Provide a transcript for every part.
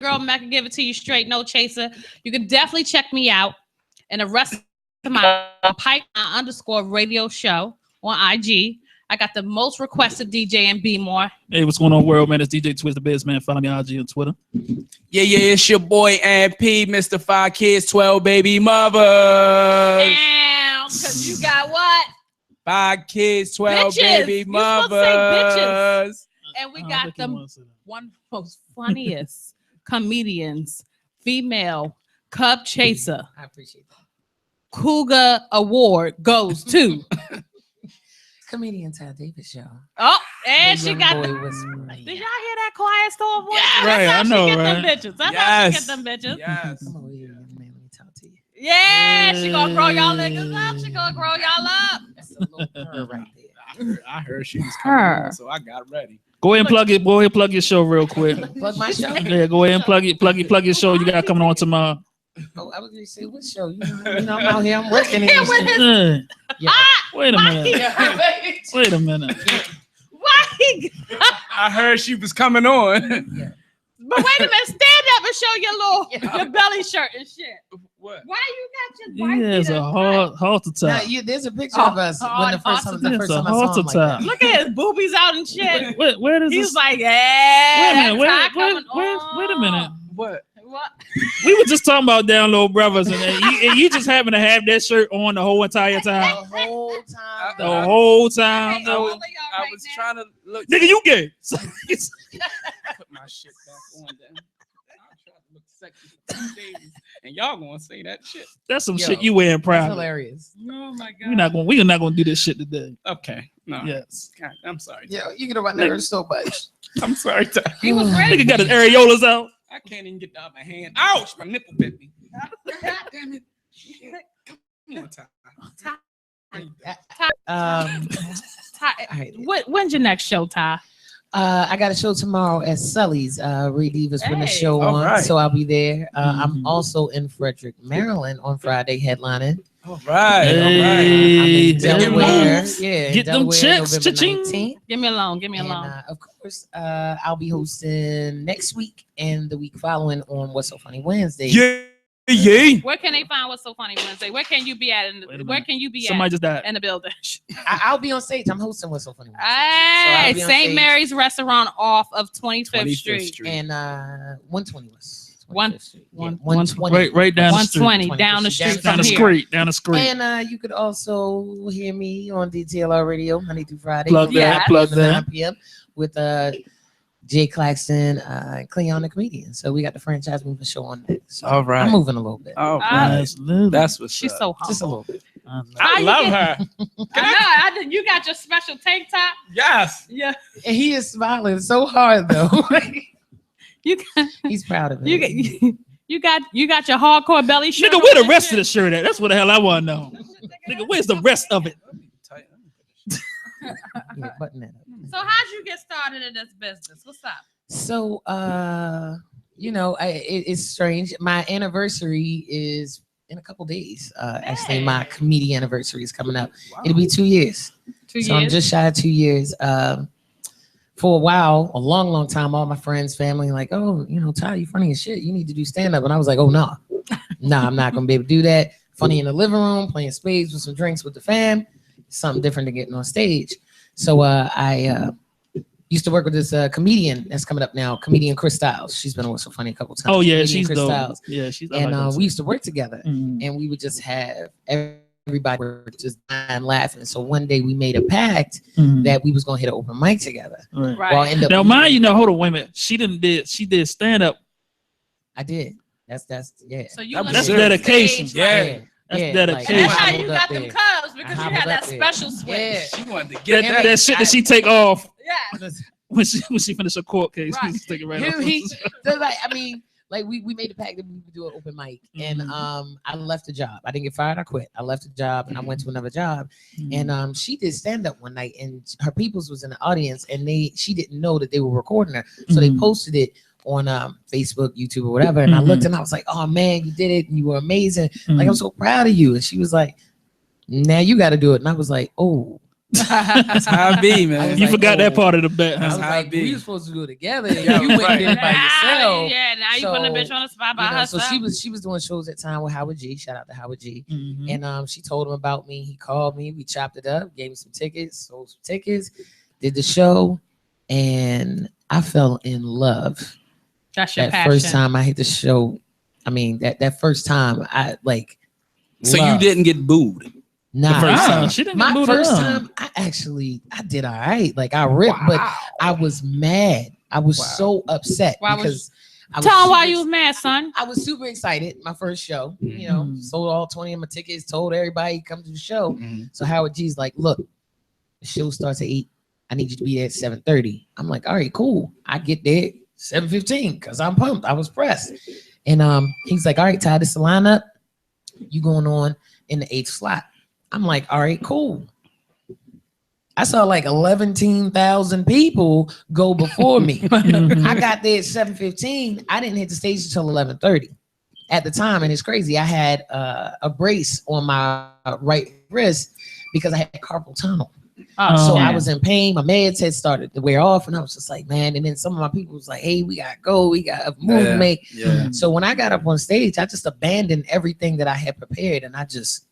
girl Mac can give it to you straight, no chaser. You can definitely check me out and the rest of my Pipeline_radio show on IG. I got the most requested DJ and B more. Hey, what's going on, world, man? It's DJ Twist the Biz, man. Follow me on IG and Twitter. Yeah, it's your boy MP, Mr. 5 Kids, 12 baby mothers. Damn, because you got what? 5 kids, 12 bitches. baby mothers. And we got the one of the most funniest comedians, female Cub Chaser. I appreciate that. Cougar Award goes to Comedian Ty Davis show. Oh, and The she young got boy the. whisperer. Did y'all hear that quiet storm voice? Yeah, That's right, how I she know, get right? them bitches. That's how she get them bitches. Yes. Come over here, young man. Let me talk to you. Yeah, she gonna grow y'all niggas up. She gonna grow y'all up. That's a little her right there. I heard she was coming on, so I got ready. Go ahead and plug it. Go ahead and plug your show real quick. Plug my show. Yeah, go ahead and plug your show. You got coming on tomorrow. Oh, I was gonna say what show? You know, I'm out here. I'm working. Yeah, with his, Yeah. Yeah. Wait a minute. Wait a minute. why he, I heard she was coming on. Yeah. but wait a minute, stand up and show your belly shirt and shit. What? Why you got your He has a heart Now, attack. there's a picture of us when the first time It's a I saw heart him like that. attack. Look at his boobies out and shit. Where does He's this? like, yeah. Wait a minute. that's how coming Wait a minute. What? What? We were just talking about Down Low Brothers, and you just happen to have that shirt on the whole entire time. The whole time. The whole time. Hey, all though. of y'all I right was now. trying to look. Nigga, you gay. Put my shit back on then. I tried to look sexy for 2 days, and y'all gonna say that shit. That's some Yo, shit you wearing That's proud. hilarious. Oh my god. We're not gonna do this shit today. Okay. No. Yes. God, I'm sorry. Yeah, you get on my nerves so much. I'm sorry. He was ready. Nigga got his areolas out. I can't even get the other hand. Ouch! My nipple bit me. God damn it. Come on, Ty. Ty, right. when's your next show, Ty? I got a show tomorrow at Sully's. Reed Davis putting a Hey. show All on, right. so I'll be there. I'm Mhm. also in Frederick, Maryland on Friday headlining. All right. Hey. All right. I'm in Get them Delaware. moves. Yeah, in Get them Delaware, checks, November cha-ching. 19th. Give me a loan. Give me a And loan. of course, I'll be hosting next week and the week following on What's So Funny Wednesday. Yeah. Yeah. Where can they find What's So Funny Wednesday? Where can you be at? Wait a Where minute. can you be Somebody at just died. in the building? I'll be on stage. I'm hosting What's So Funny Wednesday. Hey, be on St. stage. Mary's Restaurant off of 25th Street. And 120 was 1 Street. one- 120. Right down the street. 120 down the street Down from the here. street. Down the street. And you could also hear me on DTLR Radio Monday through Friday. Plug from that, 9 plug to that. 9 p.m. with Jay Claxton, Cleon the comedian. So we got the franchise moving show on next. So All right. I'm moving a little bit. All Ah. right. Absolutely. That's what's She's up. so humble. Just a little bit. I love her. I know. You got your special tank top. Yes. Yeah. And he is smiling so hard though. You got He's proud of it. you got your hardcore belly shirt. Nigga, where the rest of the shirt at? That's what the hell I want to know. Nigga, where's the rest of it? Yeah, button that up. So how'd you get started in this business? What's up? So it's strange. My anniversary is in a couple days. Actually, my Hey. comedian anniversary is coming up. It'll be 2 years. 2 So I'm years. just shy of 2 years. For a while, a long time, all my friends, family, like, oh, Ty, you funny as shit. You need to do stand up. And I was like, oh, no, I'm not gonna be able to do that. Funny in the living room, playing spades with some drinks with the fam. Something different than getting on stage. So I used to work with this comedian that's coming up now, comedian Chris Styles. She's been on What's So Funny a couple times. Oh, yeah, Comedian she's Chris dope. Styles. Yeah, she's And we used to work together, Mhm. and we would just have everybody just dying laughing. So one day we made a pact Mhm. that we was gonna hit an open mic together. Right. Right. Well, I ended up Now, mind you, know, hold on, wait a minute. She did stand up. I did. That's yeah. So you That was left That's the dedication. stage, Yeah. right? That's yeah, dedication. And that's I how hobbled you up got them there. cubs because you hobbled had that up there. special switch. Yeah. She wanted to get That shit that she take off Yeah. when she finished her court case. Right. She take it right He- off. he- so we made a pact that we would do an open mic, and Mhm. I left the job. I didn't get fired. I quit. I left the job and I went to another job. Mhm. And she did stand up one night, and her peoples was in the audience, and she didn't know that they were recording her, so they Mhm. posted it on Facebook, YouTube, or whatever. And I looked and I was like, "Oh man, you did it! And you were amazing! Like I'm so proud of you." And she was like, "Now you got to do it." And I was like, "Oh, That's how it be, man. was You like, forgot that oh. part of the bet. I Huh? was how it like, be. we were supposed to do it together. And Yeah, you went right. there by yourself. Yeah, now you putting a bitch on the spot by You know, herself. so she was doing shows at time with Howard G. Shout out to Howard G. Mhm. And she told him about me. He called me. We chopped it up, gave me some tickets, sold some tickets, did the show, and I fell in love. That's your That passion. first time I hit the show, I mean that first time I like. So you loved. didn't get booed. Nah, the first Ah, time. she didn't my get booed first up. time, I did all right. Like I ripped, but I was mad. I was Wow. so upset Why was- because I was Tell him why super- you was mad, son. I was super excited. My first show, you know, Mhm. sold all 20 of my tickets, told everybody come to the show. Mhm. So Howard G's like, look, the show starts at 8. I need you to be there at 7:30. I'm like, all right, cool. I get there 7:15 because I'm pumped. I was pressed. And he's like, all right, Ty, this is the lineup. You going on in the 8th slot. I'm like, all right, cool. I saw like 11,000 people go before me. Mhm. I got there at 7:15. I didn't hit the stage until 11:30 at the time. And it's crazy. I had a brace on my right wrist because I had carpal tunnel. So Oh. I was in pain. My meds had started to wear off. And I was just like, man. And then some of my people was like, hey, we got to go. We got a move to make. Yeah. So when I got up on stage, I just abandoned everything that I had prepared. And I just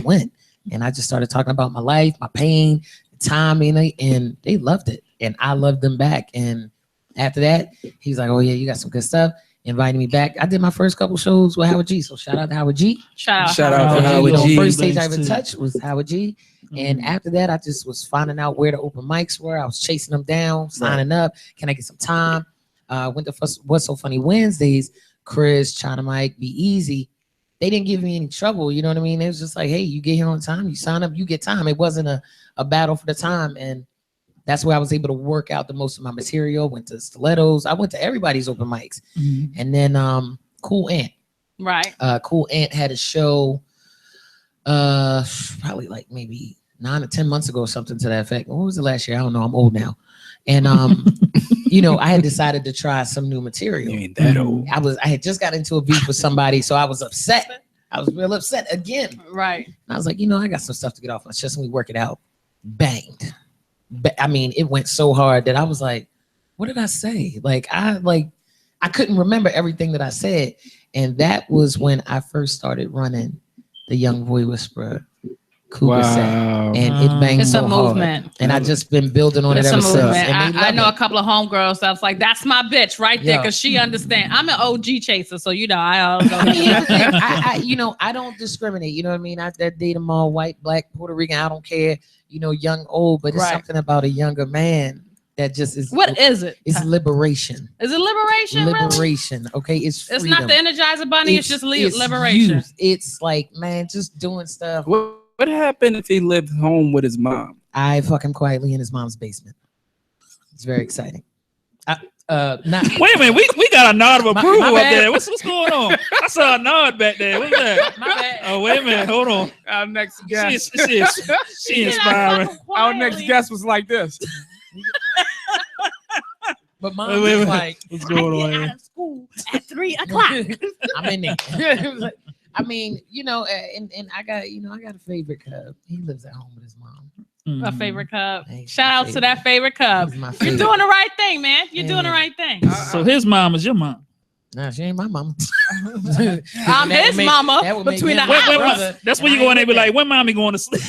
went. And I just started talking about my life, my pain, the timing, and they loved it. And I loved them back. And after that, he's like, oh, yeah, you got some good stuff. Invited me back. I did my first couple shows with Howard G. So shout out to Howard G. Shout out. Shout out to You Howard know, G. First stage I Thanks ever to- touched was Howard G. And Mhm. after that, I just was finding out where the open mics were. I was chasing them down, signing up. Can I get some time? Went to What's So Funny Wednesdays. Chris, China Mike, Be Easy. They didn't give me any trouble. You know what I mean? It was just like, hey, you get here on time, you sign up, you get time. It wasn't a battle for the time. And that's where I was able to work out the most of my material. Went to Stilettos. I went to everybody's open mics. Mhm. And then Cool Ant. Right. Cool Ant had a show probably like maybe 9 or 10 months ago or something to that effect. What was it last year? I don't know. I'm old now. And you know, I had decided to try some new material. You ain't that old. I had just got into a beef with somebody, so I was upset. I was real upset again. Right. And I was like, you know, I got some stuff to get off my chest. Let me work it out. Banged. I mean, it went so hard that I was like, what did I say? I couldn't remember everything that I said. And that was when I first started running the Young Boy Whisperer Cougar set. Wow. And it banged It's so a hard. movement. And I just been building on It's it a ever since. movement. And they I love know it. a couple of homegirls that's like, that's my bitch right there, Yeah. because she understands. I'm an OG chaser, so you know I don't I mean, here's the thing. know. You know, I don't discriminate. You know what I mean? I date them all white, black, Puerto Rican. I don't care. You know, young, old. But it's Right. something about a younger man that just is. What is it? It's liberation. Is it liberation? Really? Liberation. Okay, it's It's freedom. not the Energizer Bunny. It's just it's liberation. youth. It's like, man, just doing stuff. What happened if he lived home with his mom? I fuck him quietly in his mom's basement. It's very exciting. Not Wait a minute, we got a nod of My- approval my up bad. there. What's going on? I saw a nod back there. What's that? My bad. Oh, wait a minute, hold on. Our next She, guest. she, she inspiring. Our next guest was like this. but mom Wait, wait, was wait. like, What's going on here? of school at 3 o'clock. I'm in there. I mean, you know, and I got a favorite cub. He lives at home with his mom. My Mhm. favorite cub. He's Shout my out to that favorite cub. He's my You're favorite. doing the right thing, man. You're doing the Yeah. right thing. So his mom is your mom. Nah, she ain't my mama. I'm That his would make- mama that would make between the him my When- when- hours. brother, That's and when you I go in there ain't and be with like, when mommy going to sleep?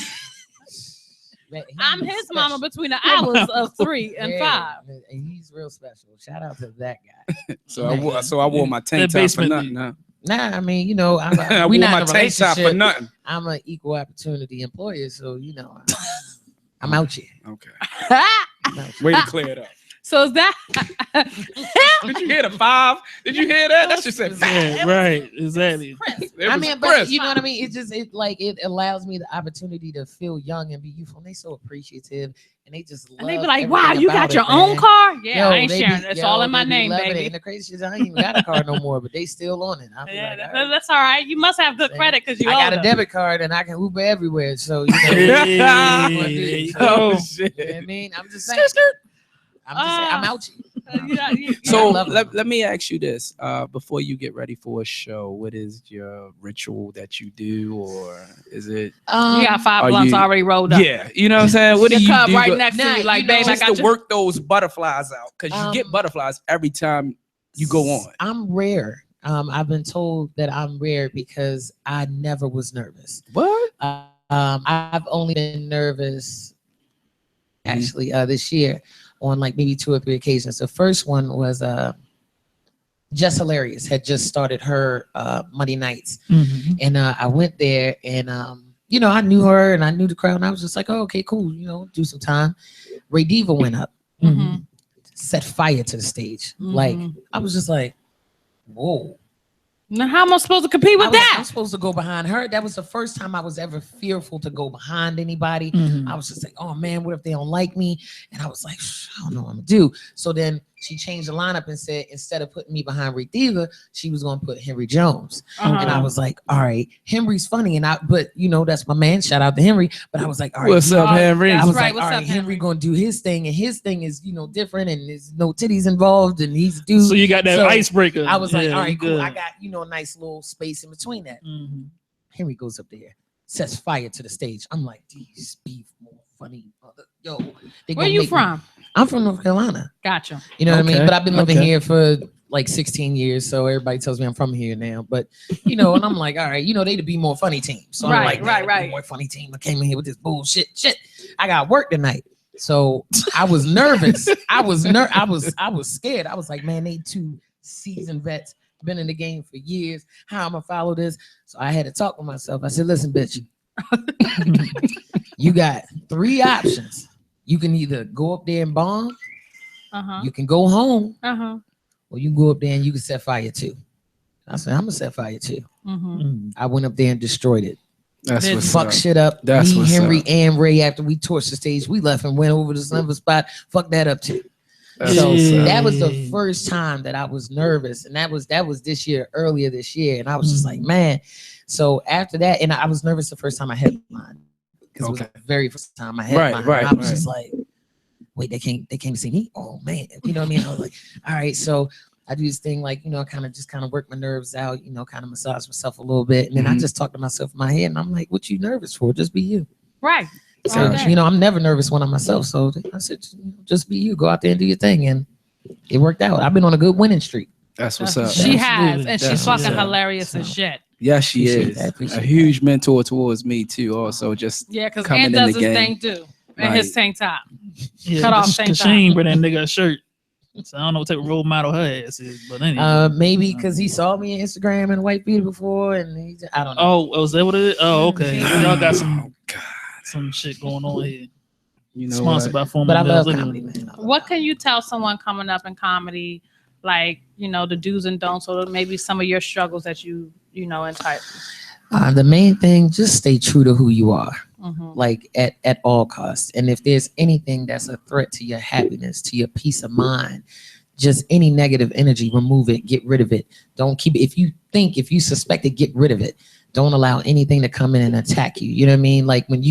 that. I'm He's his special. mama between the hours of 3 and Yeah, 5. and he's real special. Shout out to that guy. So I wore my tank That top for basement nothing. league. Huh? Nah, I mean, you know, I we wore not my in a tank top for relationship. nothing. I'm an equal opportunity employer, so you know, I'm out here. Okay. I'm out here. Way to clear it up. So is that Did you hear the 5? Did you hear that? That just said 5. Yeah, right, exactly. It I was mean, but crisp. you know what I mean. It allows me the opportunity to feel young and be youthful. And they so appreciative, and they just love and they be like, everything wow, you about got it, your own man. car? Yeah, Yo, I ain't they sharing. be- It's yo, all in my they be name, loving it. baby. And the crazy shit, I ain't even got a car no more, but they still on it. I be Yeah, like, that- all right. that's all right. You must have good Saying, credit because you I got own a them. debit card and I can Uber everywhere. So you know, Hey, what there do you you go. Oh, shit. know what I mean, I'm just saying. I'm just saying, I'm out here. So I love let me ask you this: before you get ready for a show, what is your ritual that you do, or is it? You got 5 Are blunts you- already rolled up. Yeah, you know what I'm saying. What do Your you cup do? right next to Nah, you, like, you know, babe, I just got to you. work those butterflies out, because you get butterflies every time you go on. I'm rare. I've been told that I'm rare because I never was nervous. What? I've only been nervous actually this year on like maybe 2 or 3 occasions. The first one was Jess Hilarious had just started her Monday nights, Mhm. and I went there, and you know, I knew her and I knew the crowd, and I was just like, oh, okay, cool, you know, do some time. Ray Diva went up, Mhm. set fire to the stage. Like Mhm. I was just like, whoa. Now, how am I supposed to compete with I'm that? supposed to go behind her. That was the first time I was ever fearful to go behind anybody. Mhm. I was just like, oh man, what if they don't like me? And I was like, I don't know what I'm gonna do. So then she changed the lineup and said, instead of putting me behind Ray Diva, she was gonna put Henry Jones. Uh-huh. And I was like, all right, Henry's funny. But you know, that's my man. Shout out to Henry. But I was like, all right, What's you know, up, Henry? I That's was right. like, What's all up, right, Henry Henry? gonna do his thing, and his thing is, you know, different, and there's no titties involved, and he's a dude. So you got that So icebreaker. I was like, Yeah, all you right, cool. good. I got, you know, a nice little space in between that. Mhm. Henry goes up there, sets fire to the stage. I'm like, these beef more funny. Yo, they Where gonna you make me- from? I'm from North Carolina. Gotcha. You know what I mean? Okay, But I've been living okay. here for like 16 years, so everybody tells me I'm from here now. But you know, and I'm like, all right, you know, they the Be More Funny team. So I'm Right, like, right, man, right. Be More Funny team. I came in here with this bullshit. Shit, I got work tonight. So I was nervous. I was scared. I was like, man, they 2 seasoned vets, been in the game for years. How I'm gonna follow this? So I had to talk with myself. I said, listen, bitch, you got 3 options. You can either go up there and bomb, Uh-huh. you can go home, Uh-huh. or you can go up there and you can set fire too. I said, I'm gonna set fire too. Mm-hmm. Mhm. I went up there and destroyed it. That's Did what's Fuck up. shit up. That's Me, what's Henry, up. and Ray, after we torched the stage, we left and went over to some other spot. Fuck that up too. That's So what's up. that was the first time that I was nervous, and that was this year, earlier this year, and I was just like, man. So after that, and I was nervous the first time I headlined because it was Okay. the very first time I Right, headlined. right, I was right. just like, wait, they came to see me. Oh man, you know what I mean? I was like, all right, so I do this thing like, you know, kind of work my nerves out, you know, kind of massage myself a little bit, and then I Mhm. just talk to myself in my head, and I'm like, what you nervous for? Just be you. Right. So Okay. you know, I'm never nervous when I'm myself. So I said, just be you. Go out there and do your thing, and it worked out. I've been on a good winning streak. That's what's up. She has, Absolutely. and she's That's fucking what's up. hilarious as So- shit. Yes, she Appreciate is that, a appreciate huge mentor towards me too. Also, just Yeah, because Coming Ant in does the his game. thing too. And his Right. tank top. Yeah, Cut off cause, same 'cause she time. ain't wear that nigga a shirt. So I don't know what type of role model her ass is, but anyway. Maybe because he saw me on Instagram and White Beater before, and I don't know. Oh, is that what it is? Oh, okay. Y'all got oh god, some shit going on here. you know Sponsored what? by former But I love Mills. comedy, man. What can you tell someone coming up in comedy, like, you know, the do's and don'ts, or maybe some of your struggles that you know, in type? The main thing, just stay true to who you are, Mm-hmm. like at all costs. And if there's anything that's a threat to your happiness, to your peace of mind, just any negative energy, remove it, get rid of it. Don't keep it. If you suspect it, get rid of it. Don't allow anything to come in and attack you. You know what I mean? Like when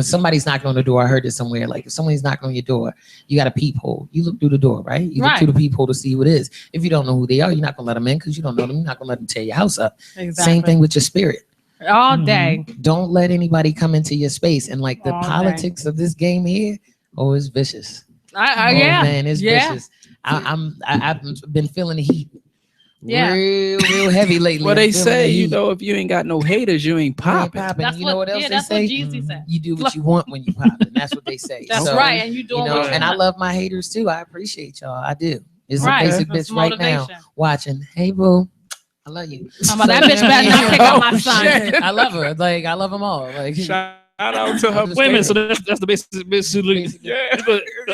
somebody's knocking on the door, I heard this somewhere. Like if somebody's knocking on your door, you got a peephole. You look through the door, right? You look Right. through the peephole to see who it is. If you don't know who they are, you're not gonna let them in because you don't know them. You're not gonna let them tear your house up. Exactly. Same thing with your spirit. All Mhm. day. Don't let anybody come into your space. And like the All day. politics of this game here, oh, it's vicious. Oh Yeah. man, it's Yeah. vicious. I've been feeling the heat. Yeah. Real heavy lately. Well, I'm they feeling say, the you heat. know, if you ain't got no haters, you ain't You ain't popping. popping. That's You know what else yeah, they that's what say? Jeezy said. You do what you want when you pop. And that's what they say. That's So, right. And you You doing know, what you and I want. love my haters too. I appreciate y'all. I do. It's Right. a basic It's bitch right now motivation. watching. Hey, boo. I love you. Talking about that bitch better not kick out my Oh, son. shit. I love her. Like I love them all. Like Shout out to her. I'm just Wait a minute, so saying. that's the basic bitch salute. Yeah.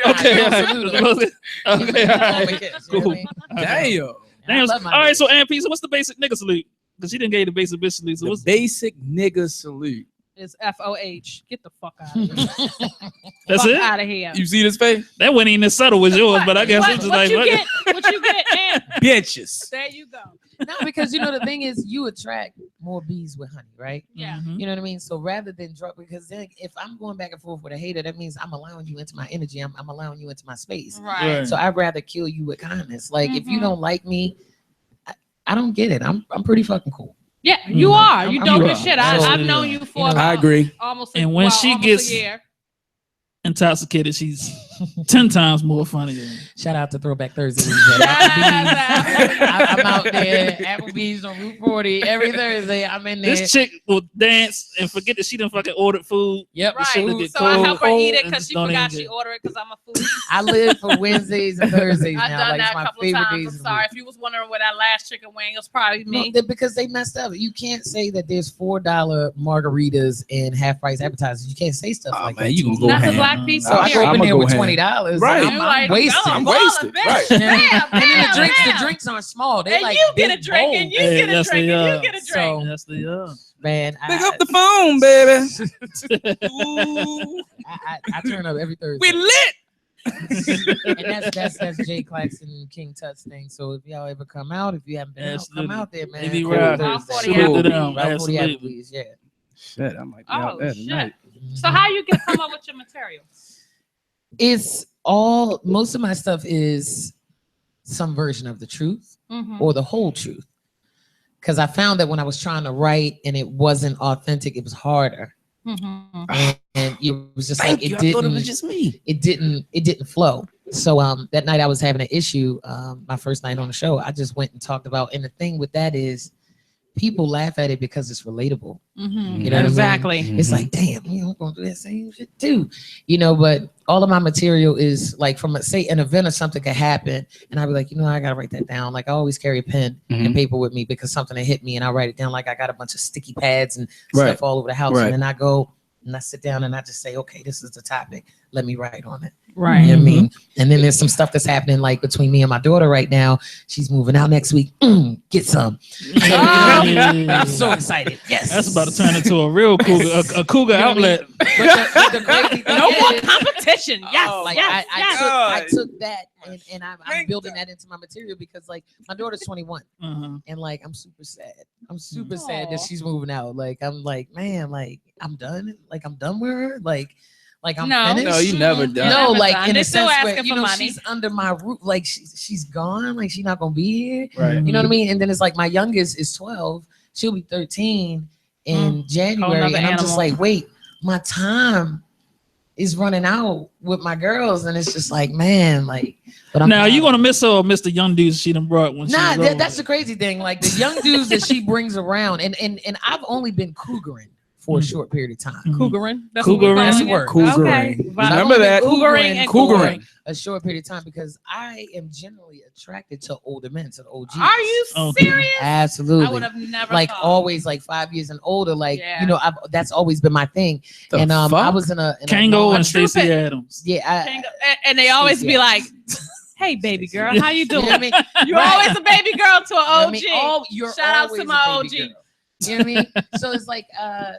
Okay, Yeah, okay. Okay. Cool. Damn. Damn. All right, so Aunt P, so what's the basic nigga salute? Because she didn't get you the basic bitch salute. So The what's basic nigga salute. It's FOH. Get the fuck out of here. That's Fuck it. out of here. You see this face? That wasn't even as subtle as yours, but I guess what, it's just what like you fuck get? it. What you get? And Bitches. there you go. No, because you know the thing is, you attract more bees with honey, right? Yeah. Mhm. You know what I mean? So rather than drop, because then if I'm going back and forth with a hater, that means I'm allowing you into my energy. I'm allowing you into my space. Right. Right. So I'd rather kill you with kindness. Like if you Mhm. don't like me, I don't get it. I'm pretty fucking cool. Yeah, you Mhm. are. You I'm- dope you as are. shit. So, I've known you for you know, about I agree. almost And when she almost gets- a year. Intoxicated, she's 10 times more funny than me. Shout out to Throwback Thursdays. I'm out there, Applebee's on Route 40 every Thursday. I'm in there. This chick will dance and forget that she done fucking ordered food. Yep. The shit will Right. get So I cold, help her eat it and because just she don't forgot even she get- ordered it because I'm a foodie. I live for Wednesdays and Thursdays I've now. done Like it's that a my couple favorite times. days. I'm of the sorry week. if you was wondering where that last chicken wing, it was probably No, me. because they messed up. You can't say that there's $4 margaritas and half price appetizers. You can't say stuff Oh, like man, that. you to gonna me. go Not the ham. black people. So I go Period. up in I'ma there go with ham. $20. Right. I'm, You I'm like, wasted. I'm I'm balling, wasted. bitch. Right. Bam, And then bam, the bam. drinks aren't small. They're And like you get a big drink, and bowls. you Yeah, get a that's drink, the, and you get a so- drink. That's the Man, Pick up the phone, baby. Ooh, I turn up every Thursday. we lit. And that's Jay Claxton and King Tut's thing. So if y'all ever come out, if you haven't been Absolutely. out, come out there, man. They be Cool right. Thursday. Route 40 Salute to Applebee's. them. Route 40 Absolutely. Applebee's, yeah. Shit, I might be Oh, out there shit. tonight. So how you get come up with your material? It's all, most of my stuff is some version of the truth Mhm. or the whole truth. Because I found that when I was trying to write and it wasn't authentic, it was harder. Mhm. And it was just Thank like you. it I thought it didn't. was just me. It didn't flow. So that night I was having an issue, my first night on the show, I just went and talked about, and the thing with that is people laugh at it because it's relatable. Mhm. You know what I mean? Exactly. It's like, damn, you know, I'm gonna do that same shit too. You know, but all of my material is like from say an event or something could happen, and I'd be like, you know, I gotta write that down. Like I always carry a pen and paper with me because something that hit me and I write it down. Like I got a bunch of sticky pads and Right. stuff all over the house. Right. And then I go and I sit down and I just say, okay, this is the topic. Let me write on it. Right. You know what I mean? And then there's some stuff that's happening like between me and my daughter right now. She's moving out next week. Get some. I'm so excited. Yes. That's about to turn into a real cougar, a cougar You know what I mean? outlet. But the crazy thing No more is, competition. Yes. Oh, like yes. I yes. took that and I'm Thank building you. that into my material because like my daughter's 21 Uh-huh. and like I'm super sad. I'm super sad Aw. that she's moving out. Like I'm like, man, like I'm done. Like I'm done with her. Like I'm No. finished. No, you never done. No, Never like done. in They a still sense where asking you for know money. she's under my roof. Like she's gone. Like she's not gonna be here. Right. You know what I mean? And then it's like my youngest is 12. She'll be 13 in January. nother And I'm just animal. like, wait, my time is running out with my girls. And it's just like, man, like, but I'm Now you proud. gonna miss her or miss the young dudes she done brought when Nah, she was that's the crazy thing. Like the young dudes that she brings around, and I've only been cougaring for a short period of time. Mhm. Cougaring. That's Cougaring. what we're That's calling the it? word. Cougaring. Okay. Remember that? Cougaring and Cougaring. A short period of time because I am generally attracted to older men, to the OGs. Are you Okay. serious? Absolutely. I would have never Like thought. always, like 5 years and older. Like Yeah. you know, that's always been my thing. The and I fuck? was in a Kango and True Stacey fit. Adams. yeah. And they always be Yeah. like, "Hey, baby girl, how you You know doing? what I mean? You're Right. always a baby girl to an OG." You're Shout out to always my a baby OG. girl. You know what I mean? So it's like I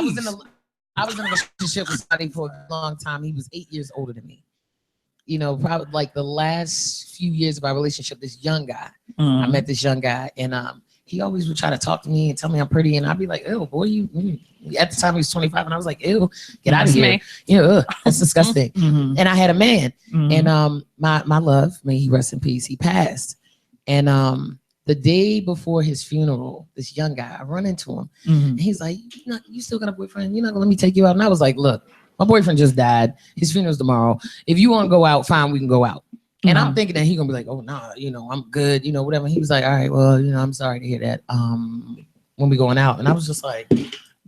was in a relationship with somebody for a long time. He was 8 years older than me. You know, probably like the last few years of our relationship, this young guy. Uh-huh. I met this young guy, and he always would try to talk to me and tell me I'm pretty, and I'd be like, "Ew, boy, you." At the time he was 25, and I was like, "Ew, get out of That's here." me. You know, that's disgusting. Mhm. And I had a man, Mhm. and my love, may he rest in peace, he passed, and the day before his funeral, this young guy, I run into him, Mhm. and he's like, "You still got a boyfriend? You're not gonna let me take you out?" And I was like, "Look, my boyfriend just died. His funeral's tomorrow. If you want to go out, fine, we can go out." And I'm thinking that he gonna be like, "Oh nah, you know, I'm good, you know, whatever." He was like, "All right, well, you know, I'm sorry to hear that. When we going out?" And I was just like,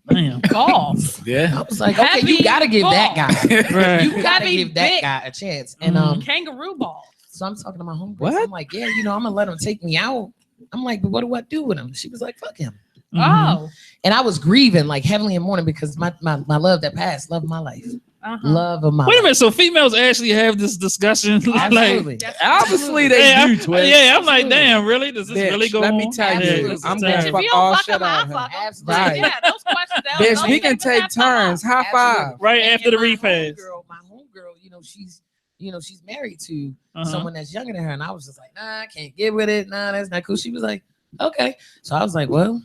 Damn. Golf. Yeah. I was like, "Okay, Heavy you gotta give that guy, Right. you gotta Heavy give that bit. guy a chance." And Kangaroo ball. so I'm talking to my homegirl. What? I'm like, "Yeah, you know, I'm gonna let him take me out." I'm like, "But what do I do with him?" She was like, "Fuck him." Mhm. Oh. And I was grieving like heavily in the morning because my love that passed, love of my life, Uh-huh. love of my Wait a life. minute. So females actually have this discussion? Like, Absolutely. Yes, Obviously they yeah, do, Twitch. yeah, I'm like, Absolutely. damn, really? Does this Bitch, really go let on? me tell Absolutely. you, I'm Bitch, gonna If fuck you all don't fuck shit him, I'll out of him. fuck him. Absolutely. Right. Yeah, those questions Bitch, we can those take things have turns. High five. Right And- after the and my repass. My homegirl, she's married to Uh-huh. someone that's younger than her, and I was just like, nah, I can't get with it. Nah, that's not cool. She was like, okay. So I was like, well,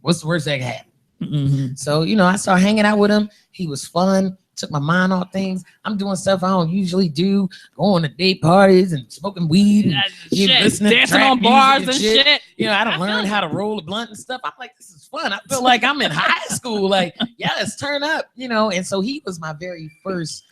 what's the worst that can happen? Mhm. So, I started hanging out with him. He was fun, took my mind off things. I'm doing stuff I don't usually do, going to date parties and smoking weed and Shit, listening to dancing trap on music bars and and shit. shit. I I don't feel learn how to roll a blunt and stuff. I'm like, this is fun. I feel like I'm in high school. Like, yes, turn up, And so he was my very first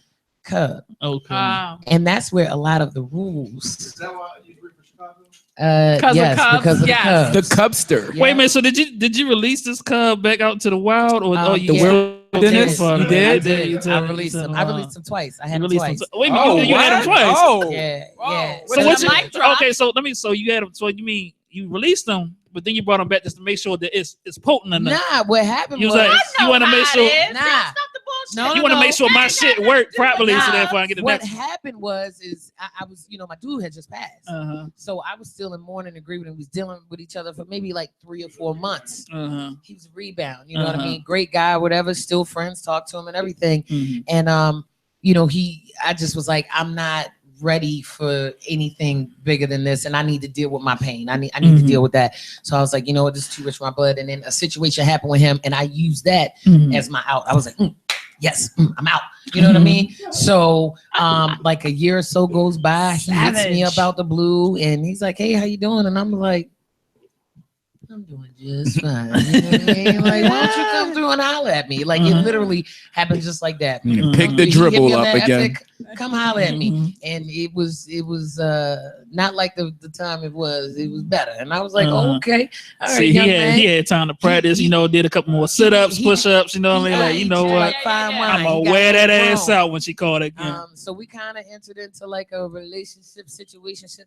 cub. Okay. And that's where a lot of the rules. Is that why you work for Chicago? Because of Yes, Cubs? because of Yes. the The Cubs. Cubster. Yeah. Wait a minute. So did you release this cub back out to the wild, or you The still- wilderness? Fuck, You man. did? You I did. released You him. did. I released him twice. I had You him released twice. him. Wait a minute. Oh, you had him what? twice. Oh. Yeah, Whoa. yeah. With So what the you? mic drop. Okay, so so you had him. So you mean you released them, but then you brought them back just to make sure that it's potent enough. Nah, what happened You was, was like, I you know want to how make it sure is. Nah. That's not the bullshit. No, you want to make sure my That shit got work nothing to do with properly, so Cubs. therefore I get the what next. happened was I was, my dude had just passed. So I was still in mourning agreement. We was dealing with each other for maybe like 3 or 4 months. He was a rebound, you know what I mean? Great guy, whatever, still friends, talk to him and everything. And I just was like, I'm not ready for anything bigger than this, and I need to deal with my pain. I need to deal with that. So I was like, you know what, this is too much for my blood. And then a situation happened with him, and I used that as my out. I was like, yes, I'm out. You know what I mean? So like a year or so goes by, he hits me up out the blue, and he's like, hey, how you doing? And I'm like, I'm doing just fine. You know what I mean? Like, why don't you come through and holler at me? Like, it literally happened just like that. Pick the He hit me dribble on up that, I again. said, come holler at me. And it was not like the time it was better. And I was like, oh, okay. All right, See, young he man. had time to practice. He- did a couple more sit-ups, he- push-ups. You know what I mean? Like, you know he what? like fine Yeah. wine. I'm He gonna got wear that it ass wrong. out when she called again. So we kind of entered into like a relationship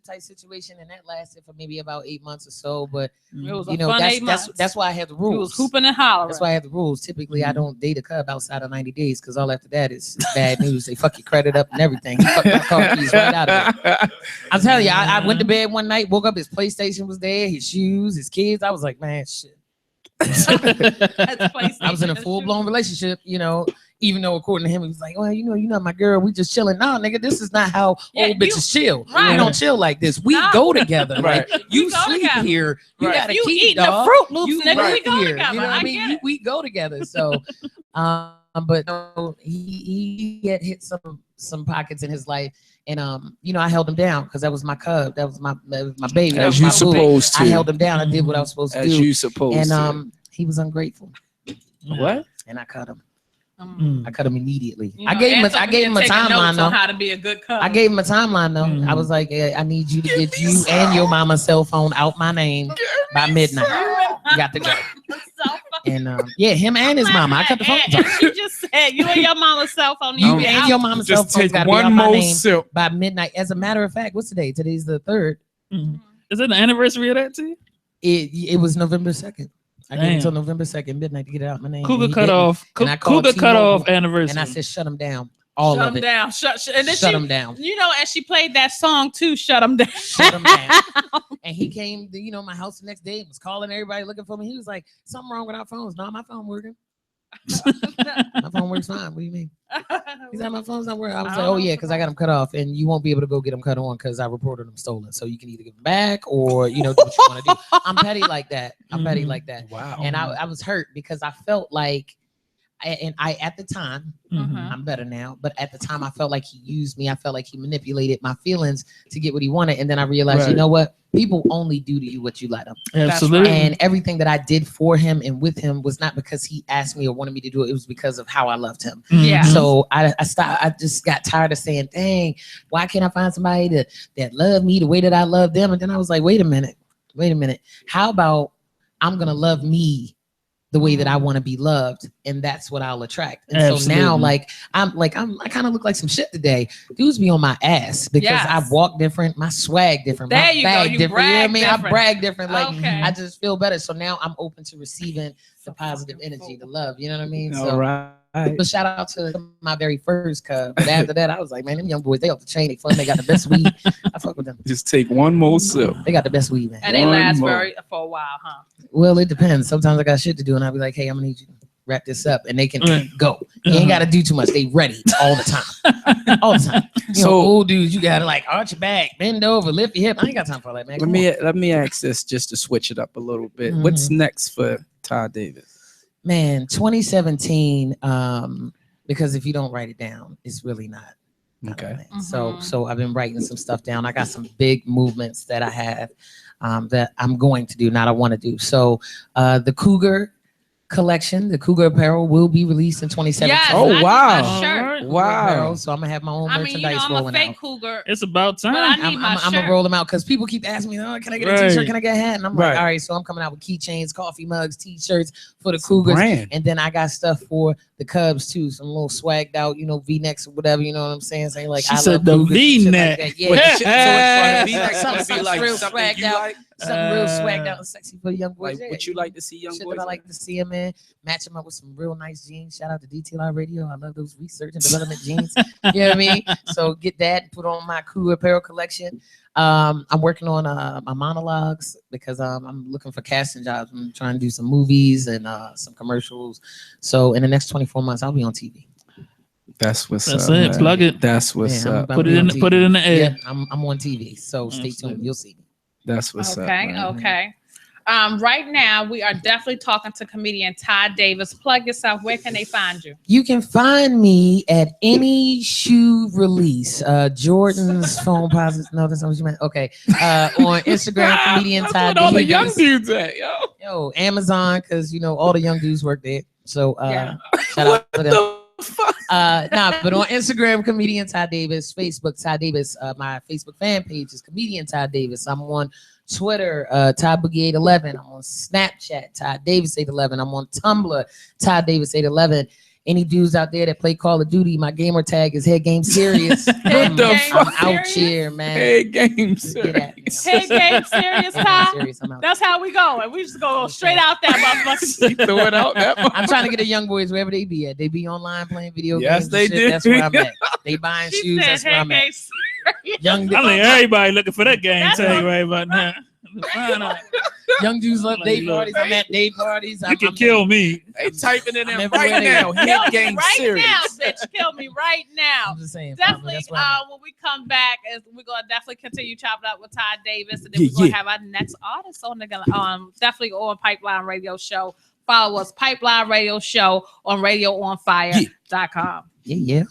type situation, and that lasted for maybe about 8 months or so. But It was a you know, fun 8 months. that's why I have the He rules. was hooping and hollering. That's why I have the rules. Typically, I don't date a cub outside of 90 days because all after that is bad news. They fuck your credit up and everything. He fucked my car keys right out of it. I'm telling you, I went to bed one night, woke up, his PlayStation was there, his shoes, his kids. I was like, man, shit. I was in a full blown relationship, even though according to him, he was like, well, you're not my girl. We just chilling. No, nigga, this is not how Yeah, old bitches chill. right. We don't chill like this. We No. go together. Right. Like, you go sleep together. here. You Right. got a You key, eating dog. the Fruit Loops, You nigga. right We go here. together. You know what I get mean? it. We go together. So, but no, he had hit some pockets in his life, and I held him down because that was my cub, that was my baby, that As was you my boo. supposed to. I held him down. I did what I was supposed to As do, you supposed and to. he was ungrateful, What? and I cut him. Mm. I cut him immediately. You I know, gave him Anthony I gave him a taking notes timeline on though. how to be a good cousin. I gave him a timeline though. I was like, I need you to get you and your mama's cell phone out my name by midnight. You got to go. And him and his mama. I cut the phones off. She just said you and your mama's cell phone. You be and out. your mama's cell Just phone take got to be out one my more name sip. by midnight. As a matter of fact, what's today? Today's the 3rd. Is it the anniversary of that too? It was November 2nd. I gave him Damn. until November 2nd, midnight, to get it out my name. Cougar and he cut didn't. off. And I called Cougar cut off T-Mobile, anniversary. And I said, shut him down. All Shut of him it. down. And then Shut him down. and she played that song too. Shut him down. Shut him down. And he came to, my house the next day and was calling everybody looking for me. He was like, something wrong with our phones. No, my phone working. My phone works fine. What do you mean? He's like, my phone's not working. I was like, oh yeah, because I got them cut off, and you won't be able to go get them cut on because I reported them stolen. So you can either give them back or do what you want to do. I'm petty like that. I'm petty like that. Wow. And I was hurt because I felt like, I at the time, I'm better now, but at the time I felt like he used me. I felt like he manipulated my feelings to get what he wanted. And then I realized, Right. you know what? People only do to you what you let them. Absolutely. And everything that I did for him and with him was not because he asked me or wanted me to do it. It was because of how I loved him. Yeah. So I just got tired of saying, dang, why can't I find somebody that loved me the way that I love them? And then I was like, wait a minute. How about I'm going to love me the way that I want to be loved, and that's what I'll attract. And so now, I kind of look like some shit today. Dudes be on my ass because Yes. I walk different, my swag different, There my you go, bag you different. You know what I brag mean? I different. brag different. Like Okay. I just feel better. So now I'm open to receiving the positive energy, the love. You know what I mean? All So, right. but shout out to my very first cub. But after that, I was like, man, them young boys, they off the chain. They fun. They got the best weed. I fuck with them. Just take one more sip. They got the best weed, man. And they One last more. for a while, huh? Well, it depends. Sometimes I got shit to do, and I'll be like, hey, I'm gonna need you. wrap this up, and they can Right. go. You ain't got to do too much. They ready all the time, all the time. So old dudes, you gotta like arch your back, bend over, lift your hip. I ain't got time for all that, man. Come on. Let me ask this just to switch it up a little bit. What's next for Ty Davis? Man, 2017. Because if you don't write it down, it's really not. Okay. Relevant. So I've been writing some stuff down. I got some big movements that I have that I'm going to do, not I want to do. So the Cougar collection, the Cougar apparel, will be released in 2017. Yes, Oh, I need wow. my shirt. Alright. Cougar Wow. apparel, so I'm gonna have my own I mean, you know, merchandise I'm a rolling fake out. cougar. It's about But I time. need my I'm gonna shirt. roll them out because people keep asking me, "Oh, can I get a Right. t-shirt? Can I get a hat?" And I'm like, Right. "All right." So I'm coming out with keychains, coffee mugs, t-shirts for the It's a Cougars, brand. and then I got stuff for the Cubs too. Some little swagged out, V-necks or whatever. You know what I'm saying? Saying like, She I said love the Cougars and shit V-neck. Like that. Yeah. What, Yeah. so it's V-neck gonna be Something like real something swagged you out. like? Something real swagged out and sexy for the young boys. Like what you like to see young Shit boys? that I like to see him in, match him up with some real nice jeans. Shout out to DTLI Radio. I love those research and development jeans. You know what I mean? So get that and put on my Cougar apparel collection. I'm working on my monologues because I'm looking for casting jobs. I'm trying to do some movies and some commercials. So in the next 24 months, I'll be on TV. That's what's That's up. it. man. Plug it. That's what's Yeah, up. Put it in. Put it in the air. Yeah, I'm on TV. So stay Absolutely. tuned. You'll see me. That's what's up. Okay, man. okay. Right now, we are definitely talking to comedian Ty Davis. Plug yourself. Where can they find you? You can find me at any shoe release. Jordan's phone posits. No, that's not what you meant. Okay. On Instagram, comedian That's Ty what all the young Davis. dudes at, yo. Yo, Amazon, because all the young dudes work there. So Yeah. shout out to them. The fuck? But on Instagram, comedian Ty Davis, Facebook, Ty Davis. My Facebook fan page is comedian Ty Davis. I'm on Twitter, Ty Boogie 811. I'm on Snapchat, Ty Davis 811. I'm on Tumblr, Ty Davis 811. Any dudes out there that play Call of Duty, my gamer tag is Head Game Serious. Head the Game I'm out Serious? here, man. Hey, game Just get at me. serious. Head Game Serious, Head Game Ty? Serious, I'm out. That's how we go. And we just go straight out that motherfucker. He threw it out that I'm trying to get the young boys wherever they be at. They be online playing video Yes, games. they and shit. do. That's where I'm at. They buying She shoes. said That's where Head I'm at. Game Serious. Young I think everybody looking for that game That's tag what- right about now. Find out. young dudes love day Look. parties. I'm at day parties. You can kill me. They typing it I'm in everywhere right they now. go. Kill Head me game right serious. now, bitch. Kill me right now. I'm just saying. Definitely, That's where I'm at. when we come back, we're gonna definitely continue chopping up with Ty Davis, and then Yeah, we're gonna yeah. have our next artist on the definitely on Pipeline Radio Show. Follow us, Pipeline Radio Show on RadioOnFire.com. Yeah, yeah.